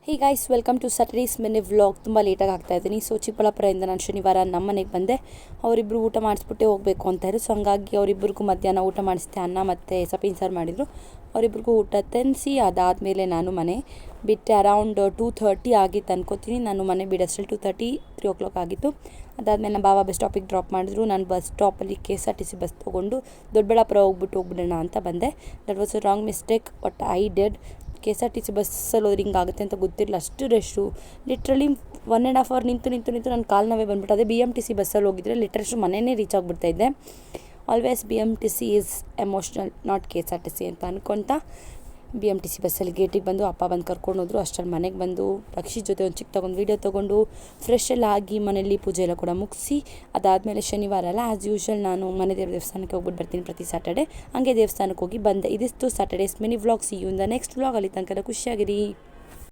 Hey guys welcome to Saturday's mini vlog. ತುಂಬ ಲೇಟಾಗಿ ಆಗ್ತಾಯಿದ್ದೀನಿ. So ಚಿಕ್ಕಬಳ್ಳಾಪುರದಿಂದ ನಾನು ಶನಿವಾರ ನಮ್ಮ ಮನೆಗೆ ಬಂದೆ. ಅವರಿಬ್ಬರು ಊಟ ಮಾಡಿಸ್ಬಿಟ್ಟೆ ಹೋಗಬೇಕು ಅಂತ ಇದ್ರು. ಸೊ ಹಂಗಾಗಿ ಅವರಿಬ್ಬರಿಗೂ ಮಧ್ಯಾಹ್ನ ಊಟ ಮಾಡಿಸ್ದೆ. ಅನ್ನ ಮತ್ತು ಸೊಪ್ಪಿನ ಸಾರು ಮಾಡಿದರು. ಅವರಿಬ್ಬರಿಗೂ ಊಟ ತಿನ್ನಿಸಿ ಅದಾದಮೇಲೆ ನಾನು ಮನೆ ಬಿಟ್ಟೆ. ಅರೌಂಡ್ 2:30 ಆಗಿತ್ತು ಅನ್ಕೋತೀನಿ. ನಾನು ಮನೆ ಬಿಡೋಷ್ಟರಲ್ಲಿ 2:30 3 ಆಗಿತ್ತು. ಅದಾದಮೇಲೆ ನಮ್ಮ ಬಾಬಾ ಬಸ್ ಸ್ಟಾಪಿಗೆ ಡ್ರಾಪ್ ಮಾಡಿದ್ರು. ನಾನು ಬಸ್ ಸ್ಟಾಪಲ್ಲಿ KSRTC ಬಸ್ ತೊಗೊಂಡು ದೊಡ್ಡಬಳ್ಳಾಪುರ ಹೋಗ್ಬಿಡೋಣ ಅಂತ ಬಂದೆ. That was a wrong mistake but I did. KSRTC ಬಸ್ಸಲ್ಲಿ ಹೋದ್ರೆ ಹಿಂಗೆ ಆಗುತ್ತೆ ಅಂತ ಗೊತ್ತಿರಲಿಲ್ಲ. ಅಷ್ಟು ರಶ್ಶು, ಲಿಟ್ರಲಿ 1.5 ಅವರ್ ನಿಂತು ನನ್ನ ಕಾಲು ನೋವೇ ಬಂದ್ಬಿಟ್ಟು. ಅದೇ BMTC ಬಸ್ಸಲ್ಲಿ ಹೋಗಿದ್ರೆ ಲಿಟ್ರಲಿ ಮನೆಯೇ ರೀಚ್ ಆಗಿಬಿಡ್ತಾಯಿದ್ದೆ. Always BMTC is emotional, not KSRTC ಅಂತ ಅಂದ್ಕೊತ BMTC ಬಸ್ಸಲ್ಲಿ ಗೇಟಿಗೆ ಬಂದು ಅಪ್ಪ ಬಂದು ಕರ್ಕೊಂಡು ಹೋದ್ರು. ಅಷ್ಟರಲ್ಲಿ ಮನೆಗೆ ಬಂದು ರಕ್ಷಿ ಜೊತೆ ಒಂದು ಚಿಕ್ಕ ವೀಡಿಯೋ ತೊಗೊಂಡು ಫ್ರೆಶ್ ಎಲ್ಲ ಆಗಿ ಮನೇಲಿ ಪೂಜೆ ಎಲ್ಲ ಕೂಡ ಮುಗಿಸಿ ಅದಾದಮೇಲೆ ಶನಿವಾರ ಅಲ್ಲ, ಆ್ಯಸ್ ಯೂಶ್ವಲ್ ನಾನು ಮನೆ ದೇವಸ್ಥಾನಕ್ಕೆ ಹೋಗ್ಬಿಟ್ಟು ಬರ್ತೀನಿ ಪ್ರತಿ ಸ್ಯಾಟರ್ಡೆ. ಹಂಗೆ ದೇವಸ್ಥಾನಕ್ಕೆ ಹೋಗಿ ಬಂದೆ. ಇದಿಷ್ಟು Saturday's mini vlog. See you in the next vlog. ಅಲ್ಲಿ ತನಕ ಖುಷಿಯಾಗಿರಿ.